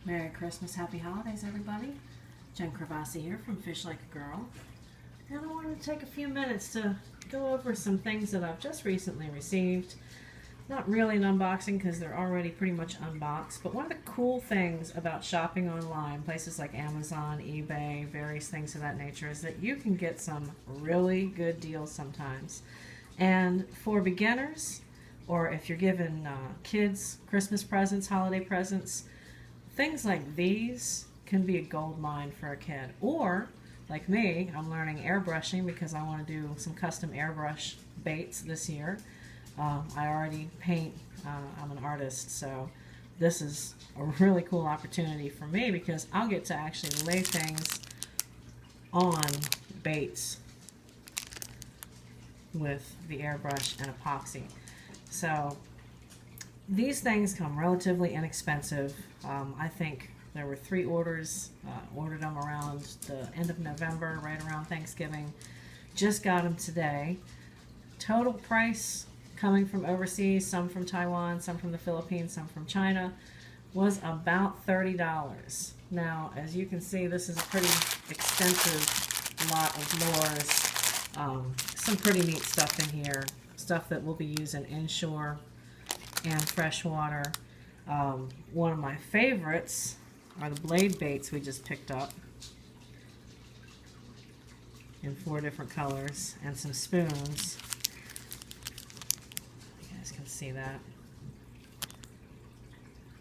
Merry Christmas, Happy Holidays, everybody. Jen Cravassi here from Fish Like a Girl. And I wanted to take a few minutes to go over some things that I've just recently received. Not really an unboxing because they're already pretty much unboxed, but one of the cool things about shopping online, places like Amazon, eBay, various things of that nature, is that you can get some really good deals sometimes. And for beginners, or if you're giving kids Christmas presents, holiday presents, things like these can be a gold mine for a kid. Or, like me, I'm learning airbrushing because I want to do some custom airbrush baits this year. I already paint, I'm an artist, so this is a really cool opportunity for me because I'll get to actually lay things on baits with the airbrush and epoxy. So these things come relatively inexpensive. I think there were 3 orders, ordered them around the end of November, right around Thanksgiving. Just got them today. Total price coming from overseas, some from Taiwan, some from the Philippines, some from China, was about $30. Now, as you can see, this is a pretty extensive lot of lures. Some pretty neat stuff in here, stuff that we'll be using inshore and freshwater. One of my favorites are the blade baits we just picked up in 4 different colors, and some spoons. You guys can see that.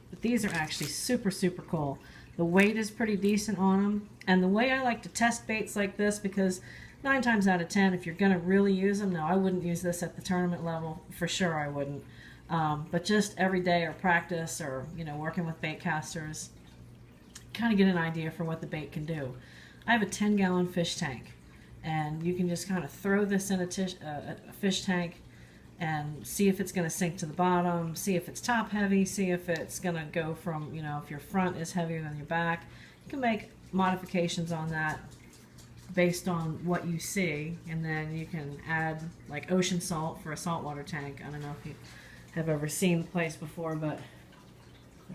But these are actually super cool. The weight is pretty decent on them, and the way I like to test baits like this, because 9 times out of 10, if you're going to really use them, now I wouldn't use this at the tournament level, for sure I wouldn't. But just every day or practice, or working with bait casters, kind of get an idea for what the bait can do. I have a 10-gallon fish tank, and you can just kind of throw this in a fish tank and see if it's going to sink to the bottom, see if it's top heavy, see if it's going to go from, if your front is heavier than your back. You can make modifications on that based on what you see, and then you can add like ocean salt for a saltwater tank. I don't know if you have ever seen the place before, but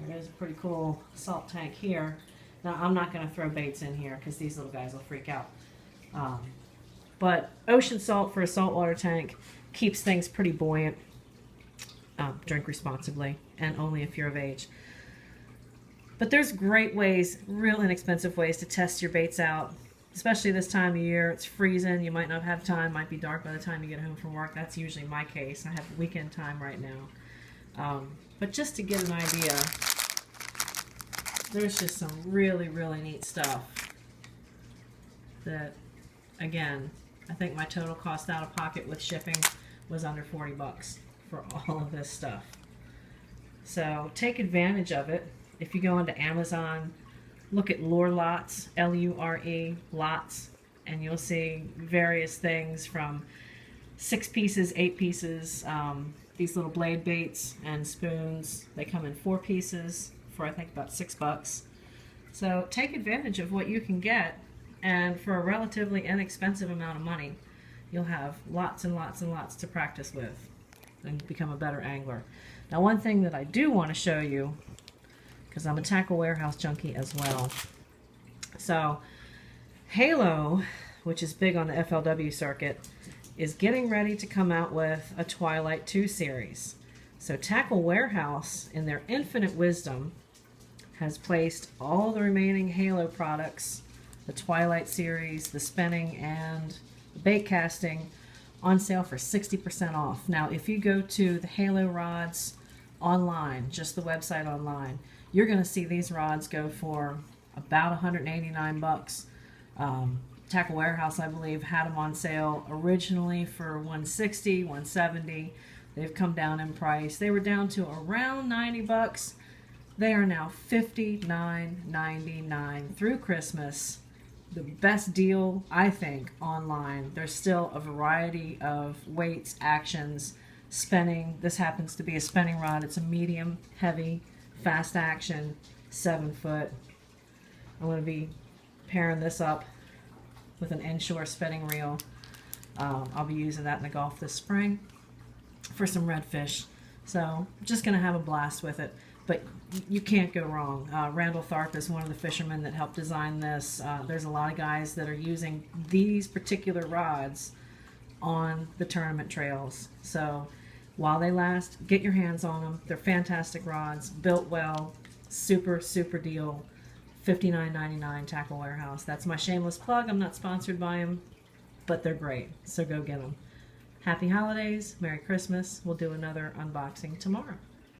there is a pretty cool salt tank here. Now, I'm not going to throw baits in here because these little guys will freak out. But ocean salt for a saltwater tank keeps things pretty buoyant. Drink responsibly, and only if you're of age. But there's great ways, real inexpensive ways to test your baits out, especially this time of year. It's freezing, you might not have time, might be dark by the time you get home from work. That's usually my case. I have weekend time right now. But just to get an idea, there's just some really neat stuff that, again, I think my total cost out of pocket with shipping was under 40 bucks for all of this stuff. So take advantage of it. If you go into Amazon, look at lure lots, L-U-R-E, lots, and you'll see various things from 6 pieces, 8 pieces, these little blade baits and spoons. They come in 4 pieces for I think about $6. So take advantage of what you can get, and for a relatively inexpensive amount of money, you'll have lots and lots to practice with and become a better angler. Now, one thing that I do want to show you, because I'm a tackle warehouse junkie as well. So Halo, which is big on the FLW circuit, is getting ready to come out with a Twilite 2 series. So Tackle Warehouse, in their infinite wisdom, has placed all the remaining Halo products, the Twilite series, the spinning, and the bait casting, on sale for 60% off. Now, if you go to the Halo rods online, just the website online, you're going to see these rods go for about 189 bucks. Tackle Warehouse, I believe, had them on sale originally for 160, 170. They've come down in price. They were down to around 90 bucks. They are now $59.99 through Christmas. The best deal, I think, online. There's still a variety of weights, actions, spinning. This happens to be a spinning rod. It's a medium, heavy, fast action, 7 foot. I'm going to be pairing this up with an inshore spinning reel. I'll be using that in the Gulf this spring for some redfish. So just going to have a blast with it. But you can't go wrong. Randall Tharp is one of the fishermen that helped design this. There's a lot of guys that are using these particular rods on the tournament trails. So while they last, get your hands on them. They're fantastic rods, built well, super, super deal. $59.99 Tackle Warehouse. That's my shameless plug. I'm not sponsored by them, but they're great. So go get them. Happy holidays. Merry Christmas. We'll do another unboxing tomorrow.